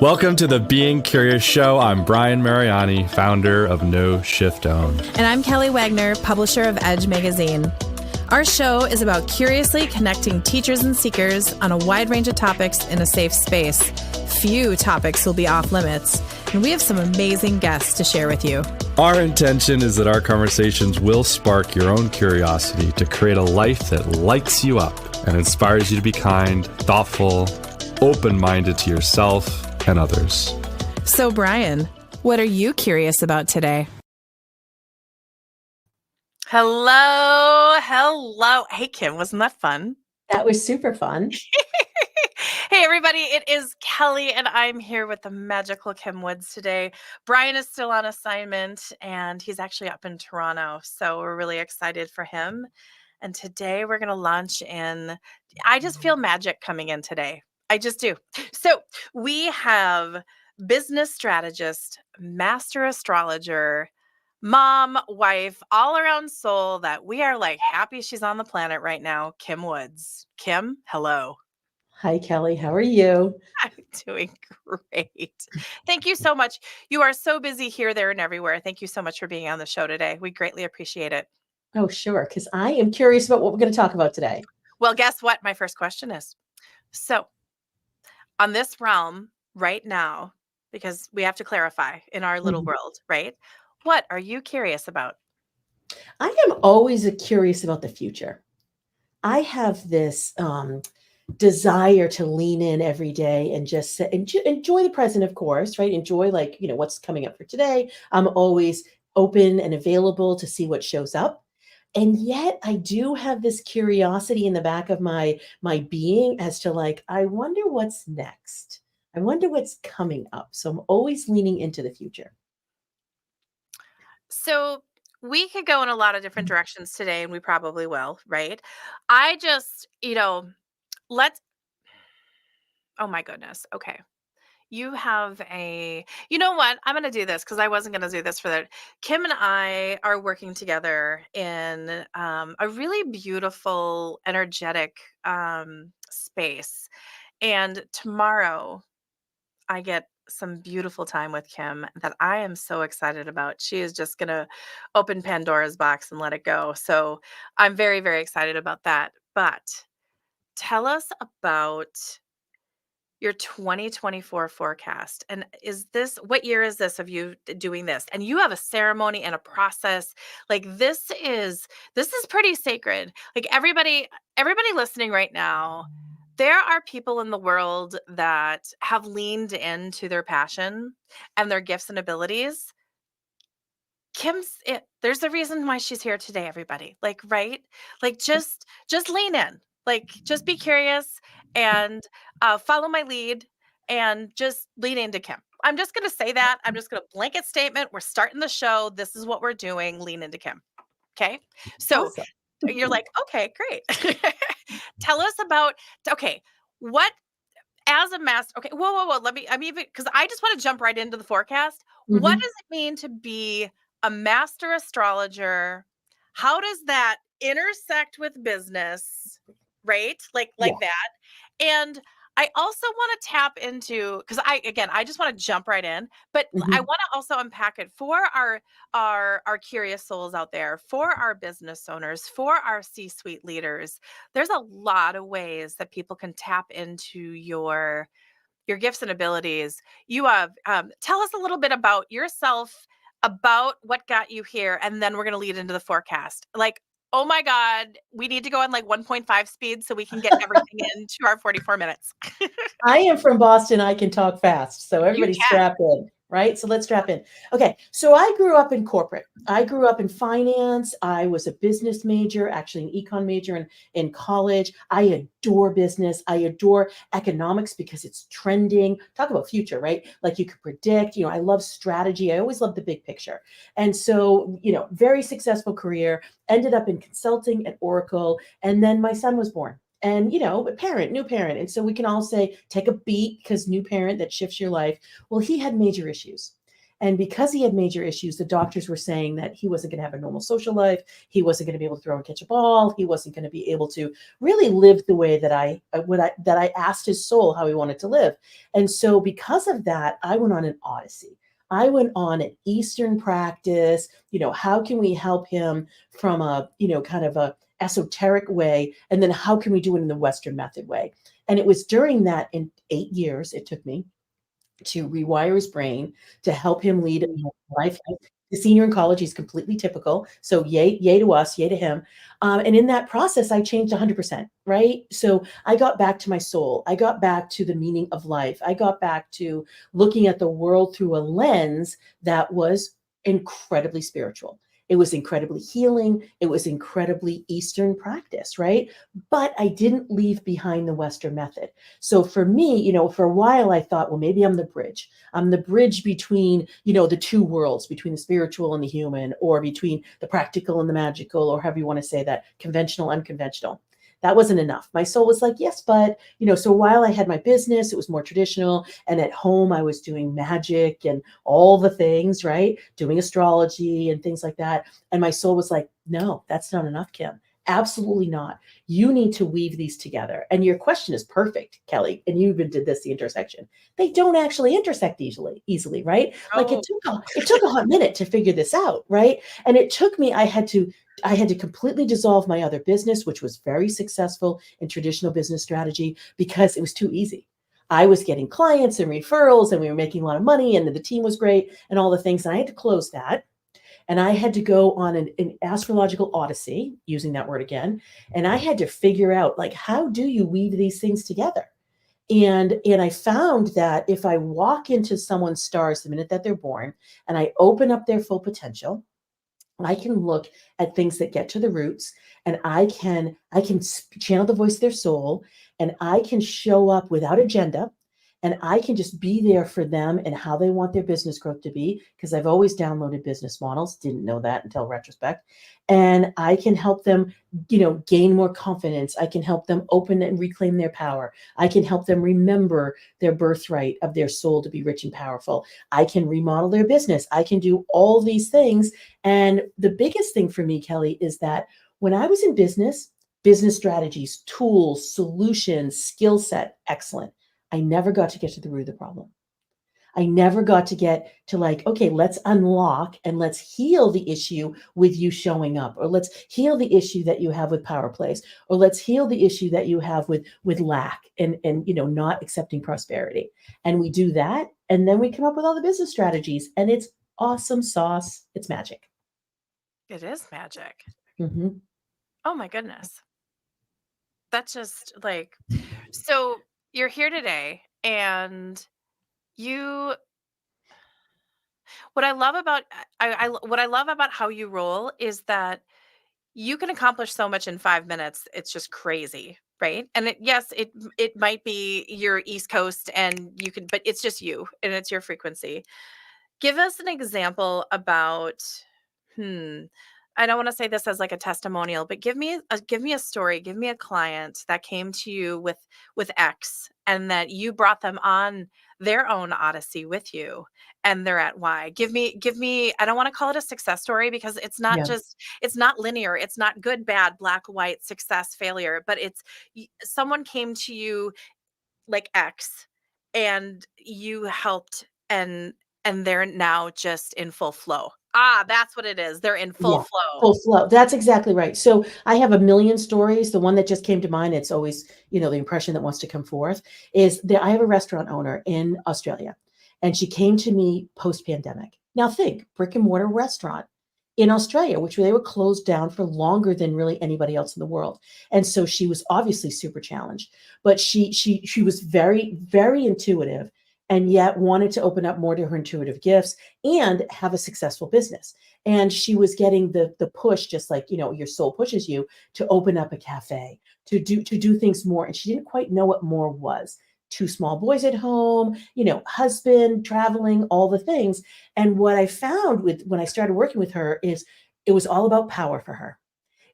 Welcome to the Being Curious Show. I'm Brian Mariani, founder of No Shift Own. And I'm Kelly Wagner, publisher of Edge Magazine. Our show is about curiously connecting teachers and seekers on a wide range of topics in a safe space. Few topics will be off limits, and we have some amazing guests to share with you. Our intention is that our conversations will spark your own curiosity to create a life that lights you up and inspires you to be kind, thoughtful, open-minded to yourself and others. So, Brian, what are you curious about today? Hello. Hey, Kim, wasn't that fun? That was super fun. Hey, everybody, it is Kelly, and I'm here with the magical Kim Woods today. Brian is still on assignment, and he's actually up in Toronto, so we're really excited for him. And today we're going to launch in, I just feel magic coming in today. I just do. So we have business strategist, master astrologer, mom, wife, all around soul that we are like happy she's on the planet right now, Kim Woods. Kim, hello. Hi, Kelly. How are you? I'm doing great. Thank you so much. You are so busy here, there, and everywhere. Thank you so much for being on the show today. We greatly appreciate it. Oh, sure. Because I am curious about what we're going to talk about today. Well, guess what? My first question is, so on this realm right now, because we have to clarify in our little world, right? What are you curious about? I am always curious about the future. I have this desire to lean in every day and just enjoy the present, of course, right? Enjoy what's coming up for today. I'm always open and available to see what shows up. And yet I do have this curiosity in the back of my being as to I wonder what's next. I wonder what's coming up. So I'm always leaning into the future. So we could go in a lot of different directions today, and we probably will, right? I just, oh my goodness. Okay. You have you know what? I'm going to do this because I wasn't going to do this for that. Kim and I are working together in a really beautiful, energetic space. And tomorrow I get some beautiful time with Kim that I am so excited about. She is just going to open Pandora's box and let it go. So I'm very, very excited about that. But tell us about your 2024 forecast. And what year is this of you doing this? And you have a ceremony and a process. This is pretty sacred. Everybody listening right now, there are people in the world that have leaned into their passion and their gifts and abilities. There's a reason why she's here today, everybody. Right? Just lean in. Just be curious and follow my lead and just lean into Kim. I'm just going to say that. I'm just going to blanket statement. We're starting the show. This is what we're doing. Lean into Kim. Okay. So Awesome. You're like, okay, great. Tell us about, what as a master, okay, whoa. Because I just want to jump right into the forecast. Mm-hmm. What does it mean to be a master astrologer? How does that intersect with business? Right? Like that. And I also want to tap into, because I just want to jump right in, but I want to also unpack it for our curious souls out there, for our business owners, for our C-suite leaders. There's a lot of ways that people can tap into your gifts and abilities. You have, tell us a little bit about yourself, about what got you here, and then we're going to lead into the forecast. Oh my God, we need to go on 1.5 speed so we can get everything into our 44 minutes. I am from Boston. I can talk fast. So everybody strap in, right? So let's strap in. Okay. So I grew up in corporate. I grew up in finance. I was a business major, actually an econ major in college. I adore business. I adore economics because it's trending. Talk about future, right? You could predict, I love strategy. I always love the big picture. And so, very successful career, ended up in consulting at Oracle. And then my son was born. And, new parent. And so we can all say, take a beat because new parent, that shifts your life. Well, he had major issues. And because he had major issues, the doctors were saying that he wasn't going to have a normal social life. He wasn't going to be able to throw and catch a ball. He wasn't going to be able to really live the way that I asked his soul how he wanted to live. And so because of that, I went on an odyssey. I went on an Eastern practice. How can we help him from a, kind of a esoteric way? And then how can we do it in the Western method way? And it was during that, in 8 years, it took me to rewire his brain to help him lead a life. The senior in college, he's completely typical. So yay to us, yay to him. And in that process, I changed 100%, right? So I got back to my soul. I got back to the meaning of life. I got back to looking at the world through a lens that was incredibly spiritual. It was incredibly healing. It was incredibly Eastern practice, right? But I didn't leave behind the Western method. So for me, for a while I thought, well, maybe I'm the bridge. I'm the bridge between, the two worlds, between the spiritual and the human, or between the practical and the magical, or however you want to say that, conventional, unconventional. That wasn't enough. My soul was like, yes, but, so while I had my business, it was more traditional. And at home, I was doing magic and all the things, right? Doing astrology and things like that. And my soul was like, no, that's not enough, Kim. Absolutely not. You need to weave these together. And your question is perfect, Kelly. And you even did this, the intersection. They don't actually intersect easily, right? Like it took a hot minute to figure this out, right? And it took me, I had to completely dissolve my other business, which was very successful in traditional business strategy, because it was too easy. I was getting clients and referrals, and we were making a lot of money, and the team was great and all the things. And I had to close that. And I had to go on an astrological odyssey, using that word again. And I had to figure out, like, how do you weave these things together? And I found that if I walk into someone's stars the minute that they're born, and I open up their full potential, I can look at things that get to the roots, and I can channel the voice of their soul, and I can show up without agenda, and I can just be there for them and how they want their business growth to be, because I've always downloaded business models, didn't know that until retrospect. And I can help them, gain more confidence. I can help them open and reclaim their power. I can help them remember their birthright of their soul to be rich and powerful. I can remodel their business. I can do all these things. And the biggest thing for me, Kelly, is that when I was in business strategies, tools, solutions, skill set, excellent. I never got to get to the root of the problem. I never got to get to, like, okay, let's unlock and let's heal the issue with you showing up, or let's heal the issue that you have with power plays, or let's heal the issue that you have with lack and not accepting prosperity. And we do that, and then we come up with all the business strategies, and it's awesome sauce. It's magic. It is magic. Mm-hmm. Oh my goodness. That's just like, so you're here today, and you, what I love about what I love about how you roll is that you can accomplish so much in 5 minutes. It's just crazy, right? And it might be your East Coast, and you can, but it's just you, and it's your frequency. Give us an example about, I don't want to say this as like a testimonial, but give me a story, give me a client that came to you with X, and that you brought them on their own odyssey with you, and they're at Y. Give me, I don't want to call it a success story, because it's not Yeah. it's not linear. It's not good, bad, black, white, success, failure, but it's someone came to you like X, and you helped, and they're now just in full flow. That's what it is. They're in full Yeah, flow. full flow. That's exactly right. So I have a million stories. The one that just came to mind, it's always, the impression that wants to come forth, is that I have a restaurant owner in Australia, and she came to me post-pandemic. Now think, brick and mortar restaurant in Australia, which they were closed down for longer than really anybody else in the world. And so she was obviously super challenged, but she was very, very intuitive, and yet wanted to open up more to her intuitive gifts and have a successful business. And she was getting the push, just like, your soul pushes you to open up a cafe, to do things more. And she didn't quite know what more was. 2 small boys at home, husband, traveling, all the things. And what I found when I started working with her is it was all about power for her.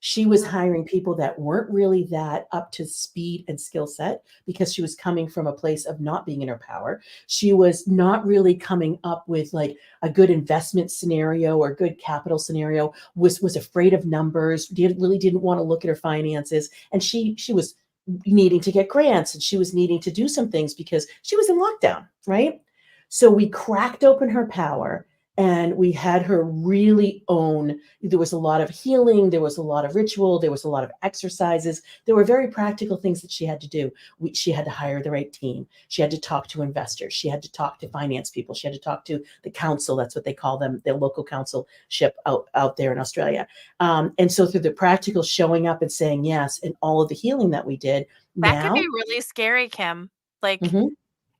She was hiring people that weren't really that up to speed and skill set because she was coming from a place of not being in her power. She was not really coming up with like a good investment scenario or good capital scenario, was afraid of numbers, really didn't want to look at her finances. And she was needing to get grants, and she was needing to do some things because she was in lockdown, right? So we cracked open her power and we had her really own. There was a lot of healing, there was a lot of ritual, there was a lot of exercises. There were very practical things that she had to do. She had to hire the right team. She had to talk to investors. She had to talk to finance people. She had to talk to the council. That's what they call them, their local councilship out there in Australia. And so through the practical showing up and saying yes, and all of the healing that we did, That could now. be really scary, Kim. Like, Mhm,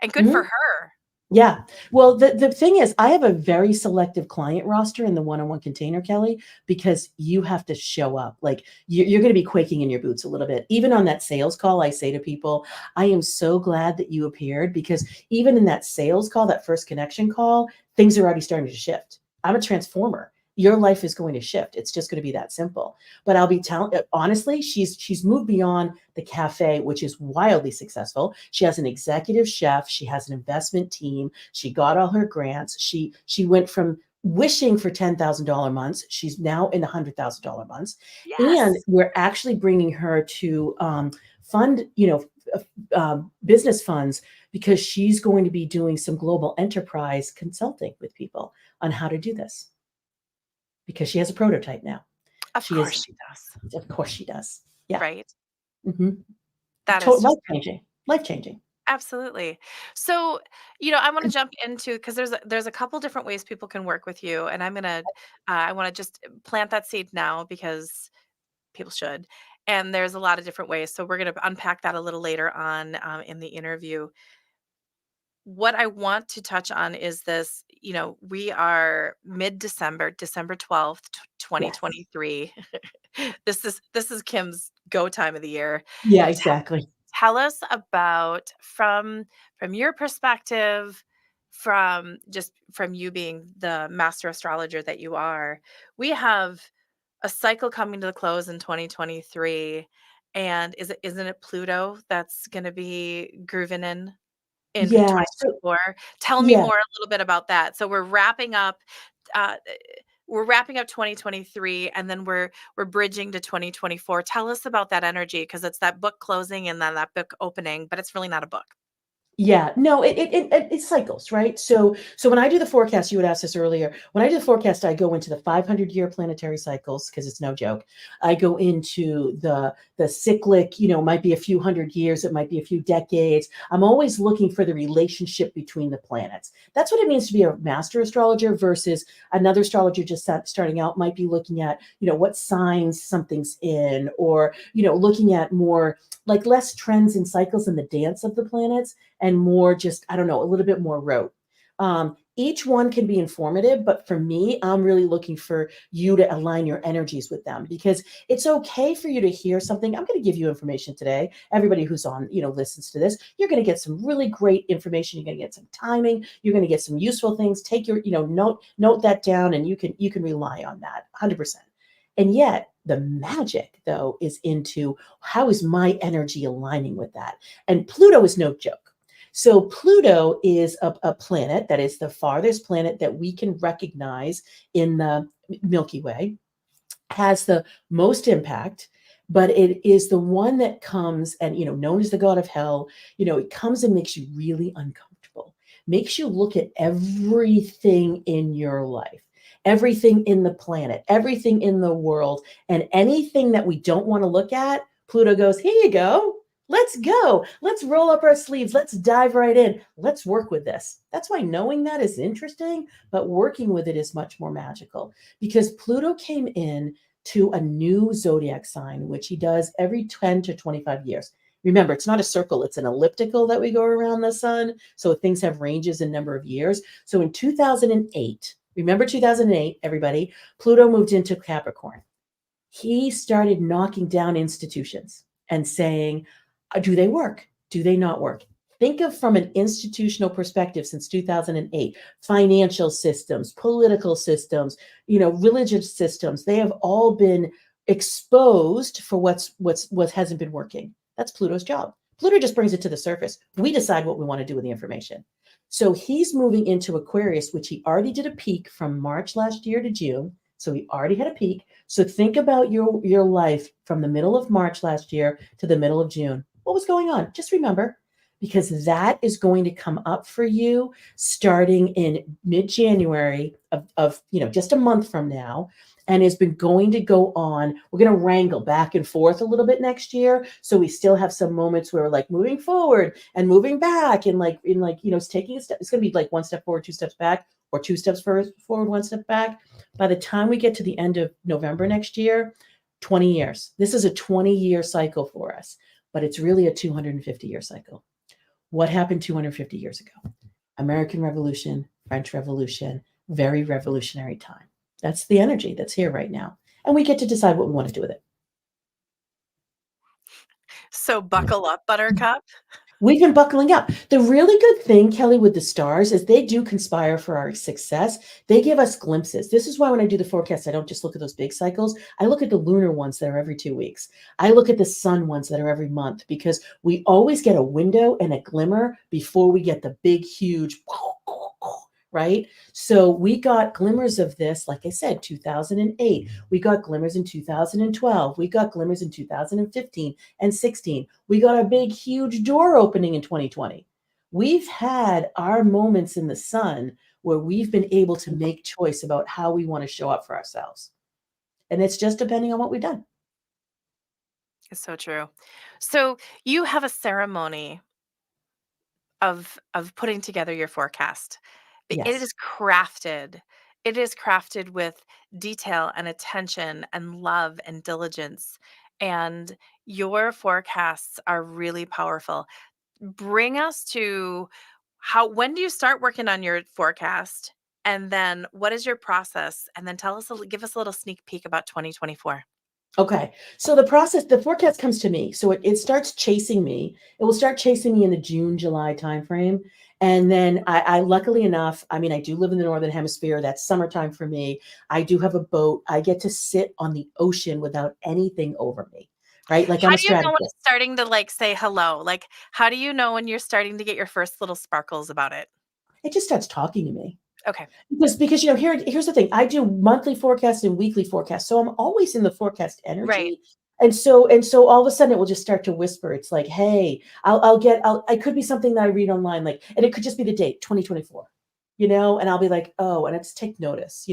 and good for mhm. her. Yeah. Well, the thing is, I have a very selective client roster in the one-on-one container, Kelly, because you have to show up. Like you're going to be quaking in your boots a little bit. Even on that sales call, I say to people, I am so glad that you appeared, because even in that sales call, that first connection call, things are already starting to shift. I'm a transformer. Your life is going to shift. It's just going to be that simple. But I'll be telling, honestly, she's moved beyond the cafe, which is wildly successful. She has an executive chef. She has an investment team. She got all her grants. She went from wishing for $10,000 months. She's now in $100,000 months. And Yes. we're actually bringing her to fund, business funds, because she's going to be doing some global enterprise consulting with people on how to do this, because she has a prototype now. Of She course is, she does. of course she does. Yeah. Right. Hmm. That is Life just changing. Life changing. absolutely. So, I want to jump into, because there's a couple different ways people can work with you, and I want to just plant that seed now because people should. And there's a lot of different ways. So we're going to unpack that a little later on in the interview. What I want to touch on is this, we are mid-December, December 12th, Yes. 2023. This is Kim's go time of the year. Yeah, exactly. Tell us about, from your perspective, from you being the master astrologer that you are. We have a cycle coming to the close in 2023, and isn't it Pluto that's going to be grooving in Yeah. So 2024? Tell me yeah. more a little bit about that. So uh, we're wrapping up 2023, and then we're bridging to 2024. Tell us about that energy, because it's that book closing and then that book opening, but it's really not a book. Yeah, no, it cycles, right? So when I do the forecast, you had asked this earlier. When I do the forecast, I go into the 500-year planetary cycles, because it's no joke. I go into the cyclic, might be a few hundred years, it might be a few decades. I'm always looking for the relationship between the planets. That's what it means to be a master astrologer versus another astrologer just starting out might be looking at, what signs something's in, or, looking at more like less trends and cycles in the dance of the planets, and more just, I don't know, a little bit more rote. Each one can be informative, but for me, I'm really looking for you to align your energies with them, because it's okay for you to hear something. I'm going to give you information today. Everybody who's on, listens to this, you're going to get some really great information. You're going to get some timing. You're going to get some useful things. Take your, note that down, and you can rely on that 100%. And yet the magic, though, is into how is my energy aligning with that? And Pluto is no joke. So Pluto is a planet that is the farthest planet that we can recognize in the Milky Way, has the most impact, but it is the one that comes and, known as the god of hell. It comes and makes you really uncomfortable, makes you look at everything in your life, everything in the planet, everything in the world, and anything that we don't want to look at. Pluto goes, here you go. Let's go. Let's roll up our sleeves. Let's dive right in. Let's work with this. That's why knowing that is interesting, but working with it is much more magical, because Pluto came in to a new zodiac sign, which he does every 10 to 25 years. Remember, it's not a circle, it's an elliptical that we go around the sun. So things have ranges in number of years. So in 2008, remember 2008, everybody, Pluto moved into Capricorn. He started knocking down institutions and saying, do they work? Do they not work? Think of from an institutional perspective since 2008, financial systems, political systems, religious systems, they have all been exposed for what hasn't been working. That's Pluto's job. Pluto just brings it to the surface. We decide what we want to do with the information. So he's moving into Aquarius, which he already did a peak from March last year to June. So he already had a peak. So think about your life from the middle of March last year to the middle of June. What was going on? Just remember, because that is going to come up for you starting in mid-January of just a month from now, and has been going to go on. We're going to wrangle back and forth a little bit next year. So we still have some moments where we're like moving forward and moving back and it's taking a step. It's going to be like one step forward, two steps back, or two steps forward, one step back. By the time we get to the end of November next year, 20 years. This is a 20-year cycle for us, but it's really a 250-year cycle. What happened 250 years ago? American Revolution, French Revolution, very revolutionary time. That's the energy that's here right now. And we get to decide what we want to do with it. So buckle up, Buttercup. We've been buckling up. The really good thing, Kelly, with the stars is they do conspire for our success. They give us glimpses. This is why when I do the forecast, I don't just look at those big cycles. I look at the lunar ones that are every 2 weeks. I look at the sun ones that are every month, because we always get a window and a glimmer before we get the big, huge, right? So we got glimmers of this, like I said, 2008. We got glimmers in 2012. We got glimmers in 2015 and 16. We got a big, huge door opening in 2020. We've had our moments in the sun where we've been able to make choice about how we want to show up for ourselves. And it's just depending on what we've done. It's so true. So you have a ceremony of putting together your forecast. It Yes. is crafted. It is crafted with detail and attention and love and diligence. And your forecasts are really powerful. Bring us to when do you start working on your forecast? And then what is your process? And then give us a little sneak peek about 2024. Okay. So the forecast comes to me. So it starts chasing me. It will start chasing me in the June, July timeframe. And then I luckily enough, I do live in the Northern Hemisphere. That's summertime for me. I do have a boat. I get to sit on the ocean without anything over me, right? Like, I'm How a do you know when strategist. it's starting to say hello? Like, how do you know when you're starting to get your first little sparkles about it? It just starts talking to me. Okay. Because here's the thing. I do monthly forecasts and weekly forecasts. So I'm always in the forecast energy. Right. And so all of a sudden it will just start to whisper. It's like, hey, I could be something that I read online, and it could just be the date, 2024, and I'll be like, oh, and it's take notice,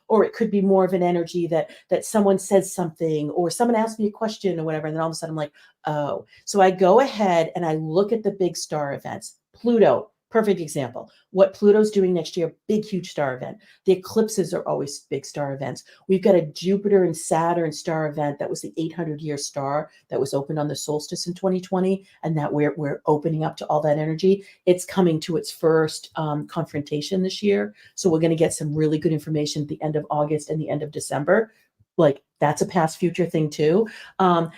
or it could be more of an energy that someone says something, or someone asks me a question or whatever. And then all of a sudden I'm like, oh, so I go ahead and I look at the big star events. Pluto, perfect example. What Pluto's doing next year, big, huge star event. The eclipses are always big star events. We've got a Jupiter and Saturn star event that was the 800-year star that was opened on the solstice in 2020, and that we're opening up to all that energy. It's coming to its first confrontation this year. So we're going to get some really good information at the end of August and the end of December. That's a past future thing too.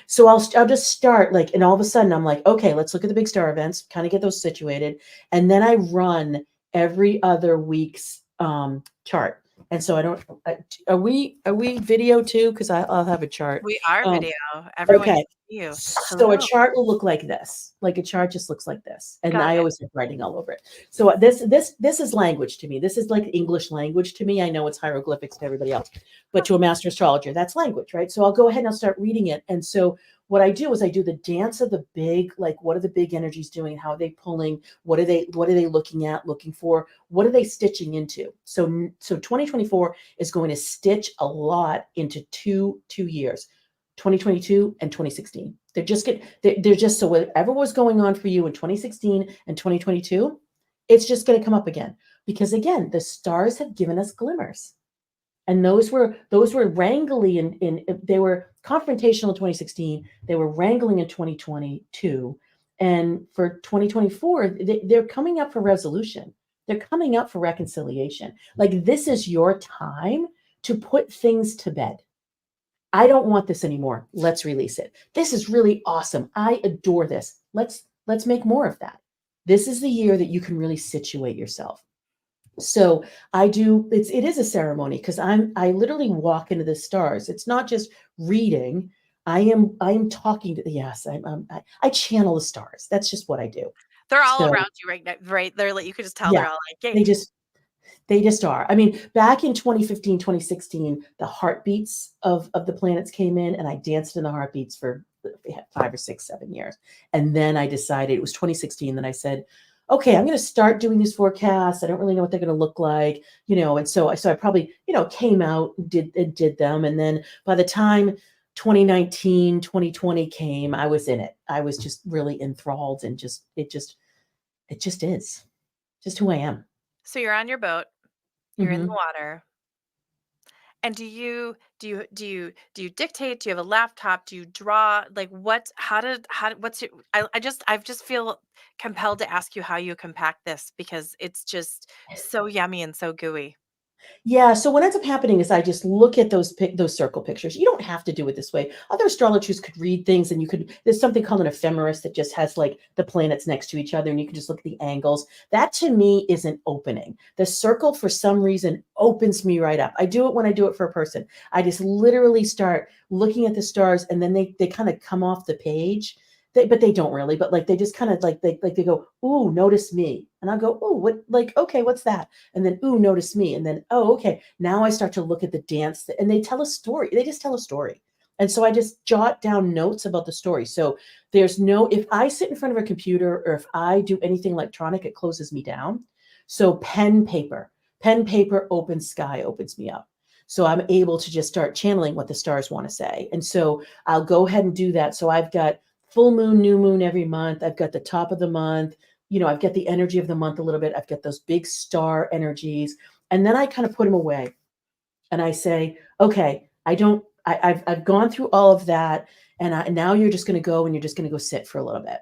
So I'll just start and all of a sudden I'm like, okay, let's look at the big star events, kind of get those situated. And then I run every other week's chart. And so are we video too? Cause I'll have a chart. We are video. Everyone okay. can see you. So a chart will look like this. A chart just looks like this. And Got I it. always have writing all over it. So this is language to me. This is like English language to me. I know it's hieroglyphics to everybody else, but to a master astrologer, that's language, right? So I'll go ahead and I'll start reading it. And so what I do is I do the dance of the big, what are the big energies doing? How are they pulling? What are they looking for? What are they stitching into? So 2024 is going to stitch a lot into two years. 2022 and 2016. They're just so whatever was going on for you in 2016 and 2022, it's just going to come up again, because again, the stars have given us glimmers. And those were wrangling they were confrontational in 2016, they were wrangling in 2022, and for 2024 they're coming up for resolution. They're coming up for reconciliation. This is your time to put things to bed. I don't want this anymore. Let's release it. This is really awesome. I adore this. Let's make more of that. This is the year that you can really situate yourself. So it is a ceremony, because I literally walk into the stars. It's not just reading, I am talking to, yes, I channel the stars. That's just what I do. They're all So around you right now, right? They're like, you could just tell yeah, they're all like, they "Hey." just are. I mean, back in 2015, 2016, the heartbeats of the planets came in, and I danced in the heartbeats for 5 or 6, 7 years. And then I decided, it was 2016, then I said, okay, I'm going to start doing these forecasts. I don't really know what they're going to look like, and so I probably, came out, did them. And then by the time 2019, 2020 came, I was in it. I was just really enthralled, and it just is just who I am. So you're on your boat, you're in the Hmm. water. And do you dictate? Do you have a laptop? Do you draw? Like what what's your I just feel compelled to ask you how you compact this because it's just so yummy and so gooey. Yeah, so what ends up happening is I just look at those circle pictures. You don't have to do it this way. Other astrologers could read things, and there's something called an ephemeris that just has like the planets next to each other, and you can just look at the angles. That to me is an opening. The circle for some reason opens me right up. I do it when I do it for a person. I just literally start looking at the stars, and then they kind of come off the page. But they don't really, but like they just kind of like they go, ooh, notice me. And I'll go, ooh, what, like, okay, what's that? And then, ooh, notice me. And then, oh, okay. Now I start to look at the dance, and they tell a story. They just tell a story. And so I just jot down notes about the story. So if I sit in front of a computer, or if I do anything electronic, it closes me down. So pen, paper, open sky opens me up. So I'm able to just start channeling what the stars want to say. And so I'll go ahead and do that. So I've got full moon, new moon every month. I've got the top of the month. I've got the energy of the month a little bit. I've got those big star energies. And then I kind of put them away, and I say, okay, I've gone through all of that. And now you're just going to go, and you're just going to go sit for a little bit.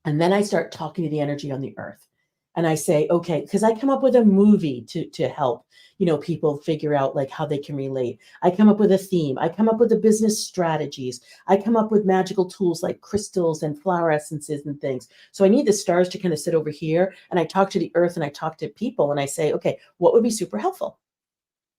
And then I start talking to the energy on the earth. And I say, okay, because I come up with a movie to help, people figure out like how they can relate. I come up with a theme. I come up with the business strategies. I come up with magical tools like crystals and flower essences and things. So I need the stars to kind of sit over here, and I talk to the earth, and I talk to people, and I say, okay, what would be super helpful?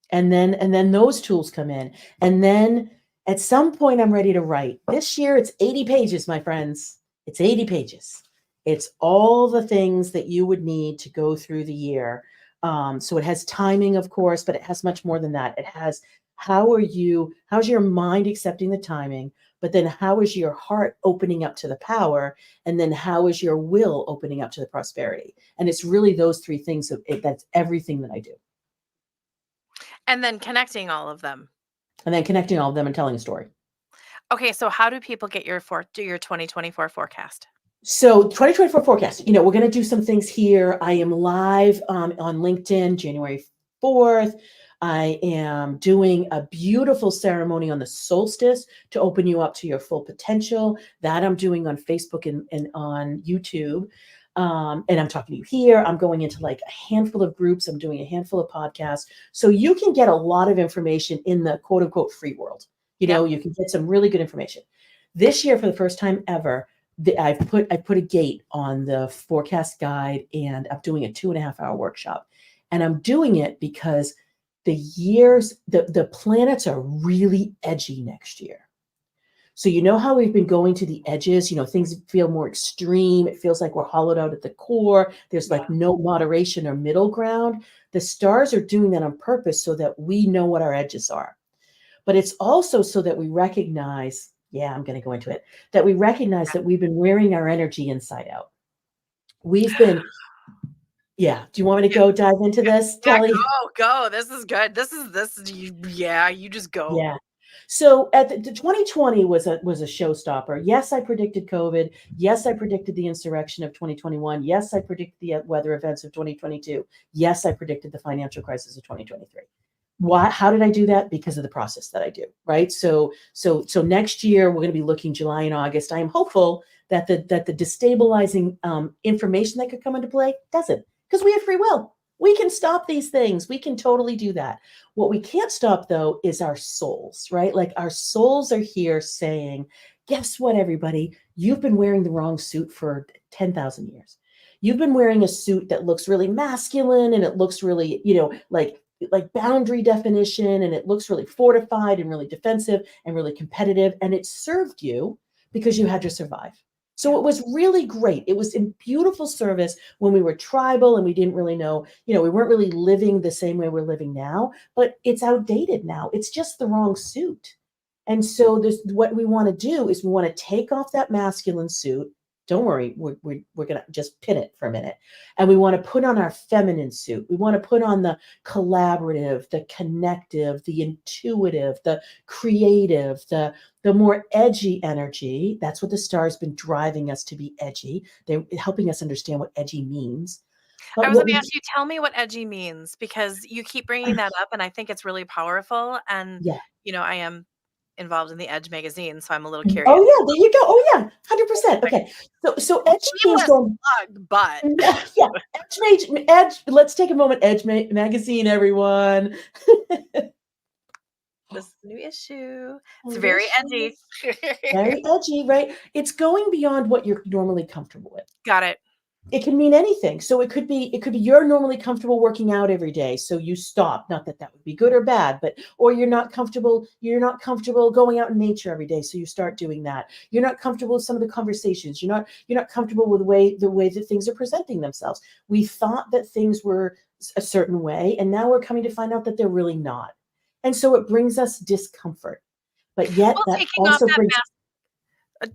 And then those tools come in. And then at some point I'm ready to write. This year it's 80 pages, my friends. It's 80 pages. It's all the things that you would need to go through the year. So it has timing, of course, but it has much more than that. It has how's your mind accepting the timing, but then how is your heart opening up to the power? And then how is your will opening up to the prosperity? And it's really those three things. That's everything that I do. And then connecting all of them. And then connecting all of them and telling a story. Okay, so how do people get your 2024 forecast? So 2024 forecast, we're going to do some things here. I am live on LinkedIn January 4th. I am doing a beautiful ceremony on the solstice to open you up to your full potential. That I'm doing on Facebook and on YouTube. And I'm talking to you here. I'm going into like a handful of groups. I'm doing a handful of podcasts. So you can get a lot of information in the quote unquote free world. You can get some really good information. This year, for the first time ever, I put a gate on the forecast guide, and I'm doing a 2.5-hour workshop. And I'm doing it because the planets are really edgy next year. So how we've been going to the edges, things feel more extreme. It feels like we're hollowed out at the core. There's like no moderation or middle ground. The stars are doing that on purpose so that we know what our edges are. But it's also so that we recognize, I'm going to go into it, that we recognize that we've been wearing our energy inside out. We've been, do you want me to go dive into this, Kelly? Go. This is good. This is you just go. Yeah. So at the 2020 was a showstopper. Yes, I predicted COVID. Yes, I predicted the insurrection of 2021. Yes, I predicted the weather events of 2022. Yes, I predicted the financial crisis of 2023. Why? How did I do that? Because of the process that I do, right? So next year we're going to be looking July and August. I am hopeful that the destabilizing information that could come into play doesn't, because we have free will. We can stop these things. We can totally do that. What we can't stop, though, is our souls, right? Like our souls are here saying, guess what, everybody? You've been wearing the wrong suit for 10,000 years. You've been wearing a suit that looks really masculine, and it looks really, like like boundary definition, and it looks really fortified and really defensive and really competitive, and it served you because you had to survive. So it was really great. It was in beautiful service when we were tribal and we didn't really know, we weren't really living the same way we're living now, but it's outdated now. It's just the wrong suit. And so what we want to do is we want to take off that masculine suit. Don't worry, we're going to just pin it for a minute. And we want to put on our feminine suit. We want to put on the collaborative, the connective, the intuitive, the creative, the more edgy energy. That's what the star's been driving us to be edgy. They're helping us understand what edgy means. I But was what going to we, ask you, tell me what edgy means, because you keep bringing that up and I think it's really powerful. And, yeah. I am involved in the Edge magazine, so I'm a little Oh curious. yeah, there you go. Oh yeah, 100%. Okay, so edgy means Shameless going. plug, but Yeah, Edge. Let's take a moment. Edge magazine, everyone. this new issue, it's Oh, very this edgy. is very edgy, right? It's going beyond what you're normally comfortable with. Got it. It can mean anything. So it could be you're normally comfortable working out every day, so you stop. Not that would be good or bad, but or you're not comfortable going out in nature every day, so you start doing that. You're not comfortable with some of the conversations. You're not comfortable with the way that things are presenting themselves. We thought that things were a certain way, and now we're coming to find out that they're really not. And so it brings us discomfort. But yet Well, that also brings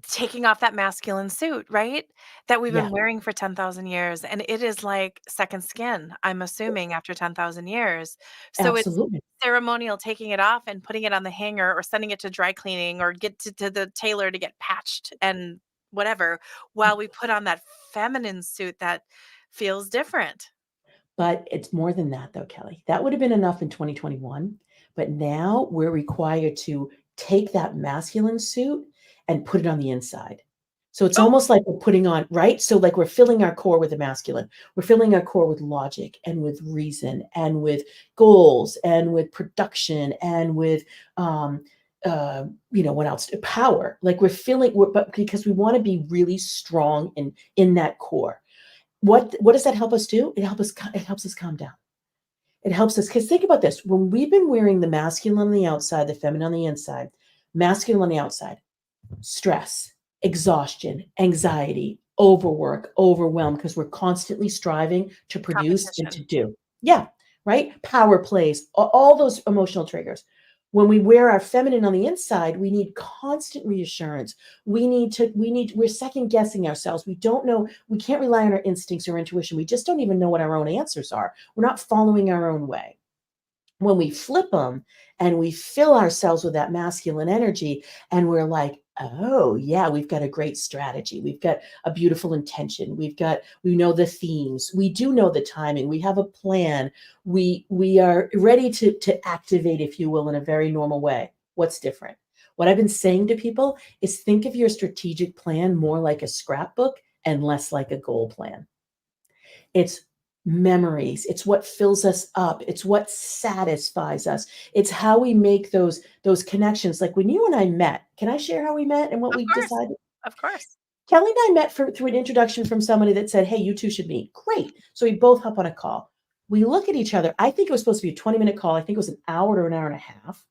taking off that masculine suit, right? That we've yeah, been wearing for 10,000 years. And it is like second skin, I'm assuming, after 10,000 years. So it's absolutely. ceremonial taking it off and putting it on the hanger or sending it to dry cleaning or get to the tailor to get patched and whatever, while we put on that feminine suit that feels different. But it's more than that, though, Kelly. That would have been enough in 2021. But now we're required to take that masculine suit and put it on the inside. So it's Oh, almost like we're putting on, right? So, like, we're filling our core with the masculine. We're filling our core with logic and with reason and with goals and with production and with, what else? Power. Like, but because we want to be really strong in that core. What does that help us do? It helps us calm down. It helps us, because think about this. When we've been wearing the masculine on the outside, the feminine on the inside, masculine on the outside, stress, exhaustion, anxiety, overwork, overwhelm, because we're constantly striving to produce and to competition. do. Yeah, right? Power plays, all those emotional triggers. When we wear our feminine on the inside, we need constant reassurance. We're second guessing ourselves. We don't know, we can't rely on our instincts or intuition. We just don't even know what our own answers are. We're not following our own way. When we flip them and we fill ourselves with that masculine energy, and we're like, oh yeah, we've got a great strategy, we've got a beautiful intention, we know the themes, we do know the timing, we have a plan, we are ready to activate, if you will, in a very normal way. What's different? What I've been saying to people is, think of your strategic plan more like a scrapbook and less like a goal plan. It's memories. It's what fills us up. It's what satisfies us. It's how we make those connections. Like when you and I met, can I share how we met and what Of we course. decided? Of course. Kelly and I met through an introduction from somebody that said, hey, you two should meet. Great. So we both hop on a call. We look at each other. I think it was supposed to be a 20-minute call. I think it was an hour or an hour and a half.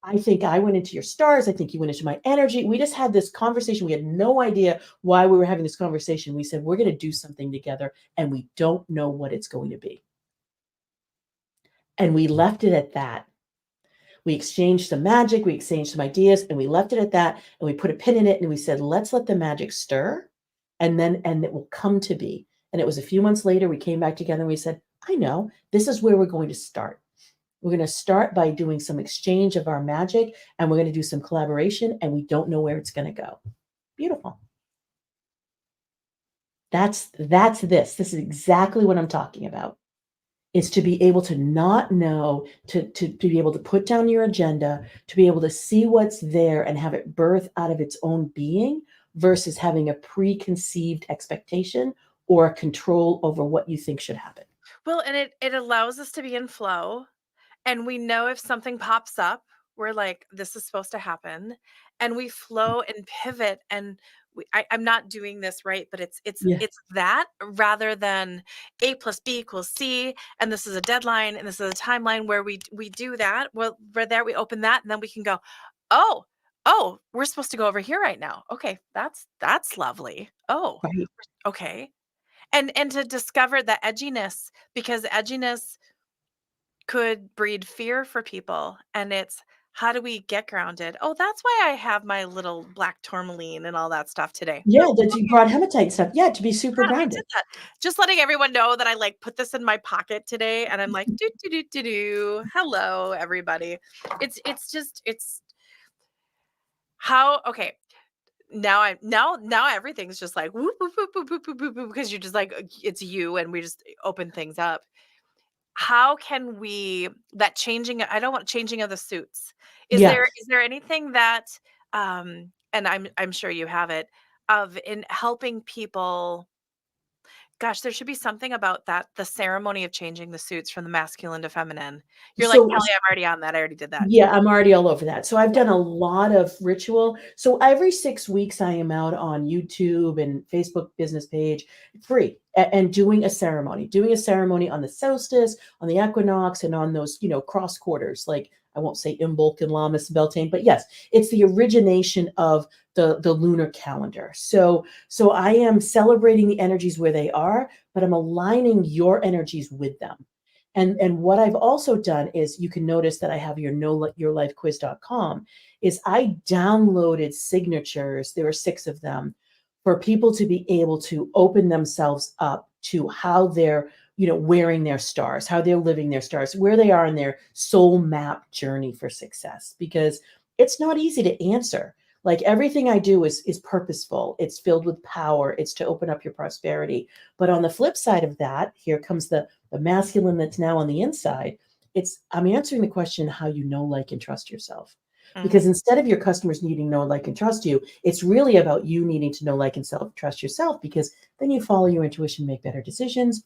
I think I went into your stars. I think you went into my energy. We just had this conversation. We had no idea why we were having this conversation. We said, we're going to do something together, and we don't know what it's going to be. And we left it at that. We exchanged some magic, we exchanged some ideas, and we left it at that. And we put a pin in it, and we said, let's let the magic stir, and it will come to be. And it was a few months later, we came back together and we said, I know, this is where we're going to start. We're going to start by doing some exchange of our magic, and we're going to do some collaboration, and we don't know where it's going to go. Beautiful. That's this. This is exactly what I'm talking about. Is to be able to not know, to be able to put down your agenda, to be able to see what's there and have it birth out of its own being, versus having a preconceived expectation or a control over what you think should happen. Well, and it allows us to be in flow. And we know if something pops up, we're like, this is supposed to happen. And we flow and pivot, and I'm not doing this right, but it's Yeah. that rather than A plus B equals C, and this is a deadline, and this is a timeline where we do that. Well, for that we open that, and then we can go, oh, we're supposed to go over here right now. Okay, that's lovely. Oh, Right. okay, and to discover the edginess, because edginess could breed fear for people, and it's how do we get grounded? Oh, that's why I have my little black tourmaline and all that stuff today. Yeah, that you brought hematite stuff. Yeah, to be super Yeah, I grounded. did that. Just letting everyone know that I like put this in my pocket today, and I'm like, do do do do do. Hello, everybody. It's how okay. Now everything's just like whoop whoop whoop whoop whoop whoop whoop, because you're just like it's you, and we just open things up. How can we that changing I don't want changing of the suits. Yeah. Is there anything that and I'm sure you have it, of in helping people. Gosh, there should be something about that, the ceremony of changing the suits from the masculine to feminine. You're like, So "Kelly, I'm already on that. I already did that." yeah, I'm already all over that. So I've Yeah. done a lot of ritual. So every 6 weeks I am out on YouTube and Facebook business page, free, and doing a ceremony on the solstice, on the equinox, and on those, cross quarters. Like I won't say Imbolc and Lammas and Beltane, but yes, it's the origination of the lunar calendar. So I am celebrating the energies where they are, but I'm aligning your energies with them. And what I've also done is you can notice that I have yourlifequiz.com is I downloaded signatures. There are 6 of them for people to be able to open themselves up to how they're, wearing their stars, how they're living their stars, where they are in their soul map journey for success, because it's not easy to answer. Like everything I do is purposeful. It's filled with power. It's to open up your prosperity. But on the flip side of that, here comes the masculine that's now on the inside. I'm answering the question how you know, like, and trust yourself. Mhm. Because instead of your customers needing to know, like, and trust you, it's really about you needing to know, like, and trust yourself, because then you follow your intuition, make better decisions.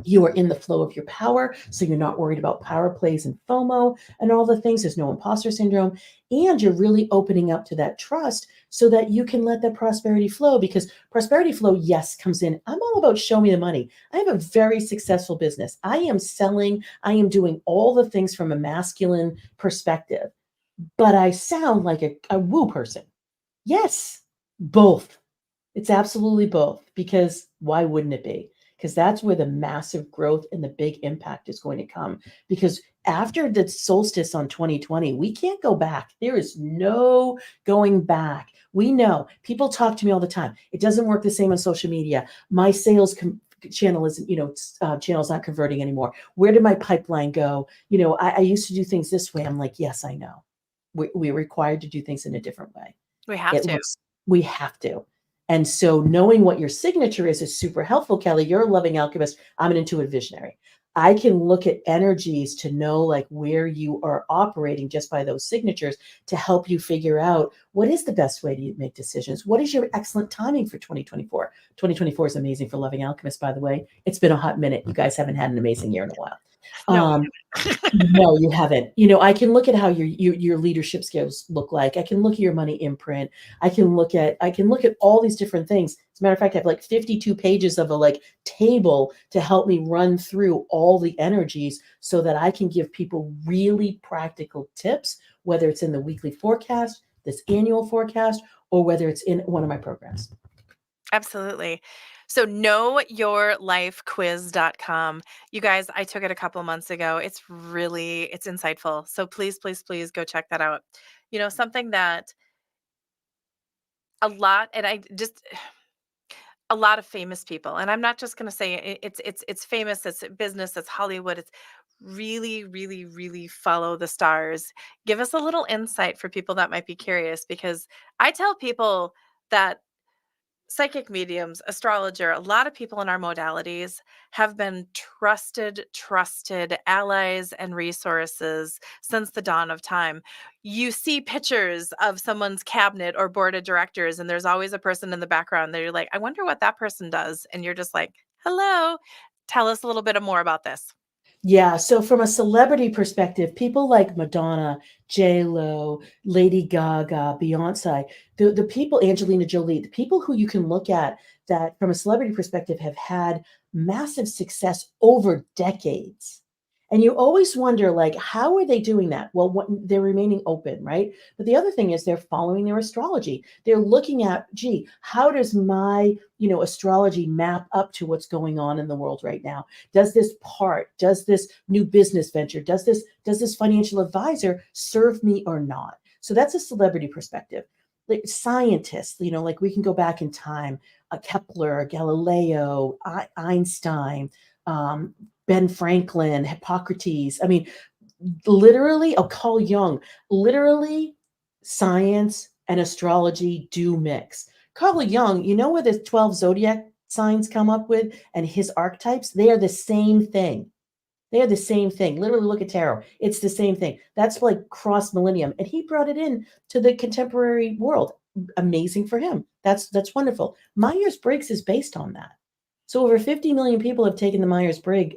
You are in the flow of your power, so you're not worried about power plays and FOMO and all the things. There's no imposter syndrome. And you're really opening up to that trust so that you can let that prosperity flow, because prosperity flow, yes, comes in. I'm all about show me the money. I have a very successful business. I am selling, I am doing all the things from a masculine perspective, but I sound like a woo person. Yes, both. It's absolutely both, because why wouldn't it be? Because that's where the massive growth and the big impact is going to come. Because after the solstice on 2020, we can't go back. There is no going back. We know people talk to me all the time. It doesn't work the same on social media. My sales channel isn't, channel's not converting anymore. Where did my pipeline go? I used to do things this way. I'm like, yes, I know. We're required to do things in a different way. We have It to. looks We have to. And so knowing what your signature is super helpful. Kelly, you're a loving alchemist. I'm an intuitive visionary. I can look at energies to know, like, where you are operating just by those signatures, to help you figure out what is the best way to make decisions. What is your excellent timing for 2024? 2024 is amazing for loving alchemists, by the way. It's been a hot minute. You guys haven't had an amazing year in a while. No, we Um, haven't. no, you haven't. I can look at how your leadership skills look like. I can look at your money imprint. I can look at all these different things. As a matter of fact, I have like 52 pages of a table to help me run through all the energies so that I can give people really practical tips, whether it's in the weekly forecast, this annual forecast, or whether it's in one of my programs. Absolutely. So knowyourlifequiz.com. You guys, I took it a couple months ago. It's insightful. So please, please, please go check that out. Something that a lot, and I just a lot of famous people, and I'm not just going to say it's famous, it's business, it's Hollywood, it's really, really, really follow the stars. Give us a little insight for people that might be curious, because I tell people that psychic mediums, astrologer, a lot of people in our modalities have been trusted allies and resources since the dawn of time. You see pictures of someone's cabinet or board of directors, and there's always a person in the background that you're like, I wonder what that person does. And you're just like, hello, tell us a little bit more about this. Yeah. So from a celebrity perspective, people like Madonna, J-Lo, Lady Gaga, Beyonce, the people, Angelina Jolie, the people who you can look at that from a celebrity perspective have had massive success over decades. And you always wonder, like, how are they doing that? Well, they're remaining open, right? But the other thing is they're following their astrology. They're looking at, gee, how does my, astrology map up to what's going on in the world right now? Does this new business venture, does this financial advisor serve me or not? So that's a celebrity perspective. Like scientists, like we can go back in time, Kepler, Galileo, Einstein, um, Ben Franklin, Hippocrates. I mean, literally, Carl Jung, literally, science and astrology do mix. Carl Jung, you know where the 12 zodiac signs come up with and his archetypes? They are the same thing. They are the same thing. Literally, look at tarot. It's the same thing. That's like cross millennium. And he brought it in to the contemporary world. Amazing for him. That's wonderful. Myers-Briggs is based on that. So over 50 million people have taken the Myers-Briggs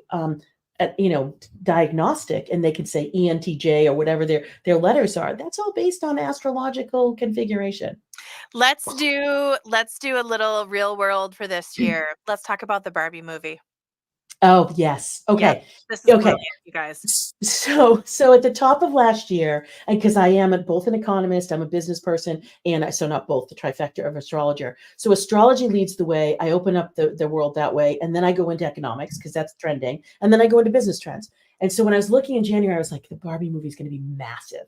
diagnostic, and they could say ENTJ or whatever their letters are. That's all based on astrological configuration. Let's do a little real world for this year. Let's talk about the Barbie movie. Oh, yes. Yeah, Okay. this is Okay. brilliant, you guys. So at the top of last year, and because I am both an economist, I'm a business person, and so not both, the trifecta of astrologer. So astrology leads the way. I open up the world that way, and then I go into economics because that's trending, and then I go into business trends. And so when I was looking in January, I was like, the Barbie movie is going to be massive.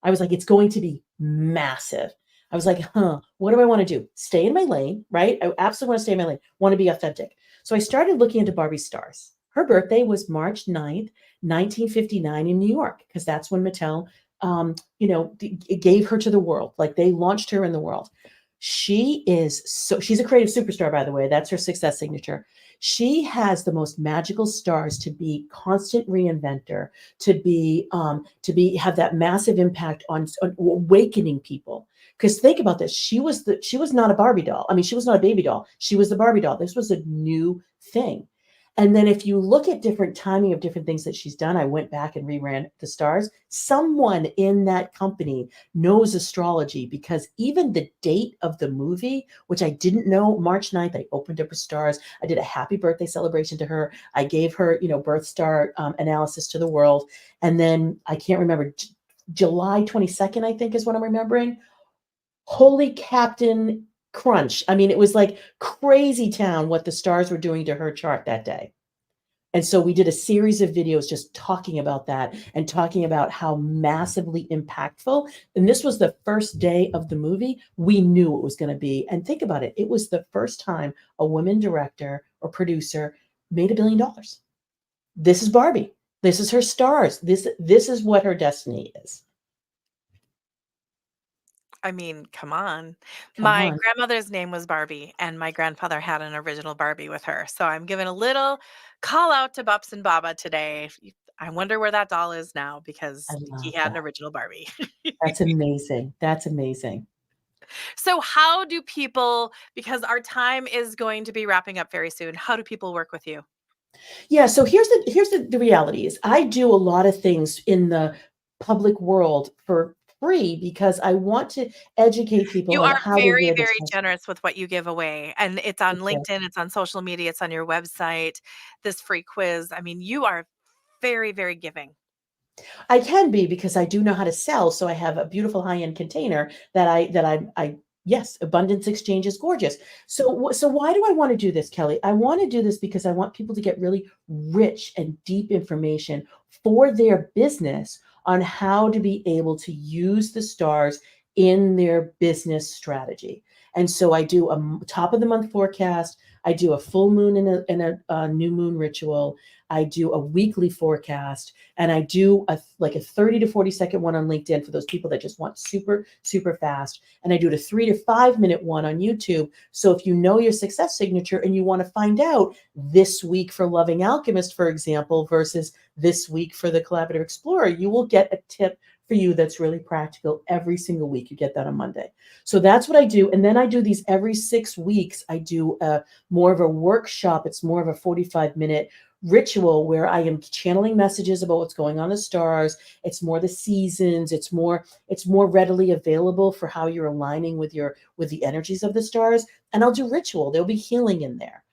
I was like, it's going to be massive. I was like, what do I want to do? Stay in my lane, right? I absolutely want to stay in my lane, want to be authentic. So I started looking into Barbie stars. Her birthday was March 9th, 1959 in New York, because that's when Mattel, gave her to the world. Like they launched her in the world. She's a creative superstar, by the way. That's her success signature. She has the most magical stars to be constant reinventor, have that massive impact on awakening people. Because think about this, she was not a Barbie doll. I mean, she was not a baby doll. She was the Barbie doll. This was a new thing. And then if you look at different timing of different things that she's done, I went back and reran the stars. Someone in that company knows astrology, because even the date of the movie, which I didn't know, March 9th, I opened up her stars. I did a happy birthday celebration to her. I gave her, birth star analysis to the world. And then I can't remember, July 22nd, I think is what I'm remembering. Holy Captain Crunch. I mean, it was like crazy town what the stars were doing to her chart that day. And so we did a series of videos just talking about that and talking about how massively impactful. And this was the first day of the movie. We knew it was going to be. And think about it. It was the first time a woman director or producer made $1 billion. This is Barbie. This is her stars. This is what her destiny is. I mean, come on. Come My on. grandmother's name was Barbie, and my grandfather had an original Barbie with her. So I'm giving a little call out to Bups and Baba today. I wonder where that doll is now, I because he love had an that. original Barbie. That's amazing. That's amazing. So how do people, because our time is going to be wrapping up very soon, how do people work with you? Yeah, so here's the reality is I do a lot of things in the public world for free because I want to educate people You on are how to very, wear this very message. generous with what you give away, and it's on LinkedIn, it's on social media, it's on your website, this free quiz. I mean, you are very, very giving. I can be because I do know how to sell. So I have a beautiful high-end container that I yes, abundance exchange is gorgeous. So why do I want to do this, Kelly? I want to do this because I want people to get really rich and deep information for their business on how to be able to use the stars in their business strategy. And so I do a top of the month forecast. I do a full moon and a new moon ritual. I do a weekly forecast, and I do a 30 to 40 second one on LinkedIn for those people that just want super, super fast. And I do a 3 to 5 minute one on YouTube. So if you know your success signature and you want to find out this week for Loving Alchemist, for example, versus this week for the Collaborative Explorer, you will get a tip for you that's really practical every single week. You get that on Monday. So that's what I do. And then I do these every 6 weeks. I do more of a workshop. It's more of a 45-minute ritual where I am channeling messages about what's going on in the stars. It's more the seasons. It's more readily available for how you're aligning with the energies of the stars. And I'll do ritual. There'll be healing in there.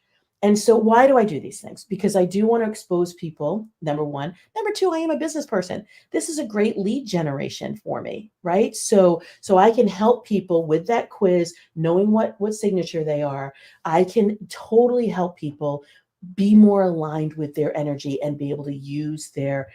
And so why do I do these things? Because I do want to expose people, number one. Number two, I am a business person. This is a great lead generation for me, right? So I can help people with that quiz, knowing what signature they are. I can totally help people be more aligned with their energy and be able to use their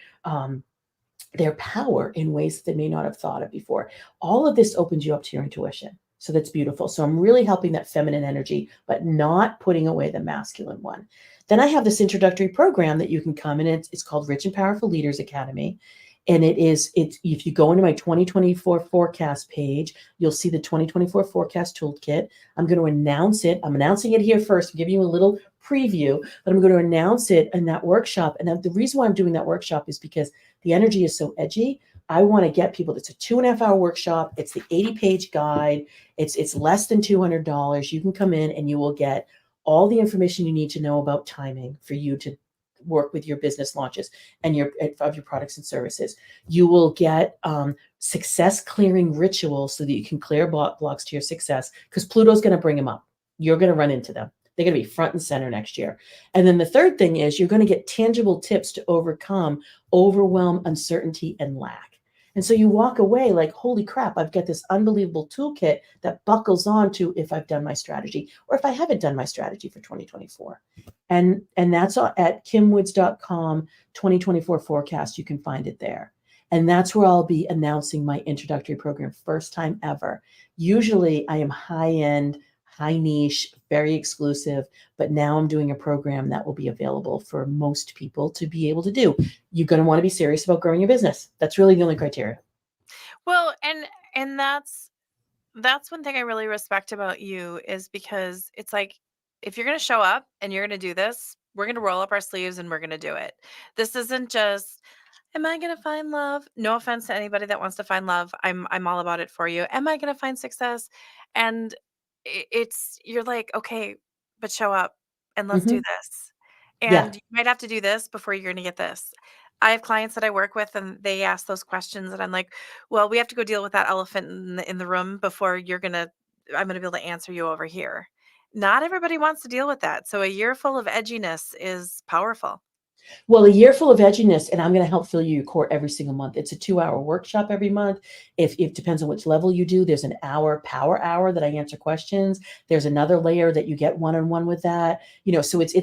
power in ways that they may not have thought of before. All of this opens you up to your intuition. So that's beautiful. So I'm really helping that feminine energy, but not putting away the masculine one. Then I have this introductory program that you can come in. It's called Rich and Powerful Leaders Academy. And it's if you go into my 2024 forecast page, you'll see the 2024 forecast toolkit. I'm going to announce it. I'm announcing it here first. I'm giving you a little preview, but I'm going to announce it in that workshop. And the reason why I'm doing that workshop is because the energy is so edgy. I want to get people. It's a 2.5-hour workshop. It's the 80-page guide. It's less than $200. You can come in and you will get all the information you need to know about timing for you to work with your business launches and your products and services. You will get success clearing rituals so that you can clear blocks to your success, because Pluto's going to bring them up. You're going to run into them. They're going to be front and center next year. And then the third thing is you're going to get tangible tips to overcome overwhelm, uncertainty, and lack. And so you walk away like, holy crap, I've got this unbelievable toolkit that buckles on to if I've done my strategy or if I haven't done my strategy for 2024. And that's at kimwoods.com 2024 forecast. You can find it there. And that's where I'll be announcing my introductory program, first time ever. Usually I am high end, high niche, very exclusive, but now I'm doing a program that will be available for most people to be able to do. You're going to want to be serious about growing your business. That's really the only criteria. Well, and that's one thing I really respect about you, is because it's like, if you're going to show up and you're going to do this, we're going to roll up our sleeves and we're going to do it. This isn't just, am I going to find love? No offense to anybody that wants to find love. I'm all about it for you. Am I going to find success? And you're like, okay, but show up and let's do this. Yeah. And you might have to do this before you're going to get this. I have clients that I work with and they ask those questions and I'm like, well, we have to go deal with that elephant in the room before I'm going to be able to answer you over here. Not everybody wants to deal with that. So a year full of edginess is powerful. Well, a year full of edginess, and I'm going to help fill your core every single month. It's a 2-hour workshop every month. If it depends on which level you do, there's an hour power hour that I answer questions. There's another layer that you get one-on-one with that. So it's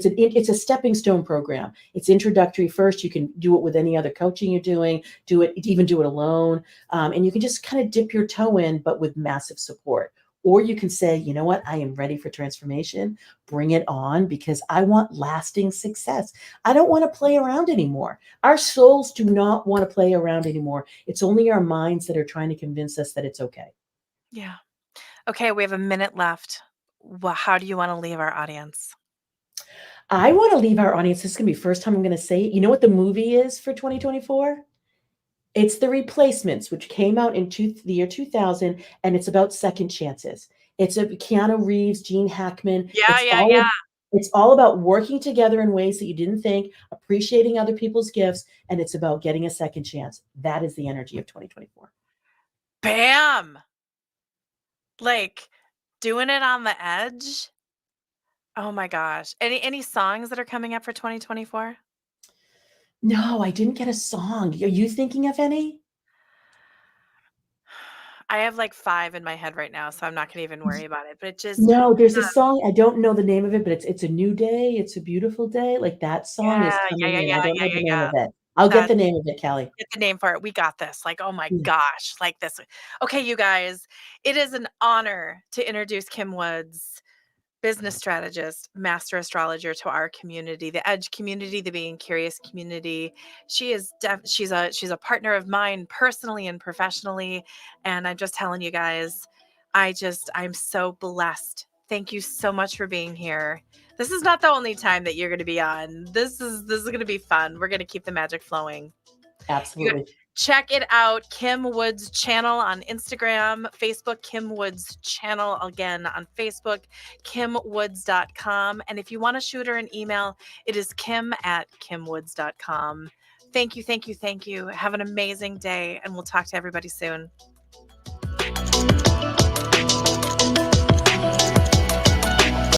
a stepping stone program. It's introductory first. You can do it with any other coaching you're doing. Do it alone, and you can just kind of dip your toe in, but with massive support. Or you can say, you know what, I am ready for transformation. Bring it on, because I want lasting success. I don't want to play around anymore. Our souls do not want to play around anymore. It's only our minds that are trying to convince us that it's okay. Yeah. Okay, we have a minute left. Well, how do you want to leave our audience? I want to leave our audience. This is going to be the first time I'm going to say it. You know what the movie is for 2024? It's The Replacements, which came out in the year 2000, and it's about second chances. It's a Keanu Reeves, Gene Hackman. Yeah. It's all about working together in ways that you didn't think, appreciating other people's gifts, and it's about getting a second chance. That is the energy of 2024. Bam! Like doing it on the edge. Oh my gosh. Any songs that are coming up for 2024? No, I didn't get a song. Are you thinking of any? I have like 5 in my head right now, so I'm not going to even worry about it. But it just No, there's a song. I don't know the name of it, but it's a new day. It's a beautiful day. Like that song is coming in. I don't know the name of it. I'll get the name of it, Kelly. Get the name for it. We got this. Like, oh my Yeah. gosh, like this. Okay, you guys, it is an honor to introduce Kim Woods, business strategist, master astrologer, to our community, the Edge community, the Being Curious community. She is she's a partner of mine personally and professionally, and I'm just telling you guys, I'm so blessed. Thank you so much for being here. This is not the only time that you're going to be on. This is going to be fun. We're going to keep the magic flowing. Absolutely. Check it out. Kim Woods channel on Instagram, Facebook, Kim Woods channel again on Facebook, kimwoods.com. And if you want to shoot her an email, it is kim@kimwoods.com. Thank you, thank you, thank you. Have an amazing day, and we'll talk to everybody soon.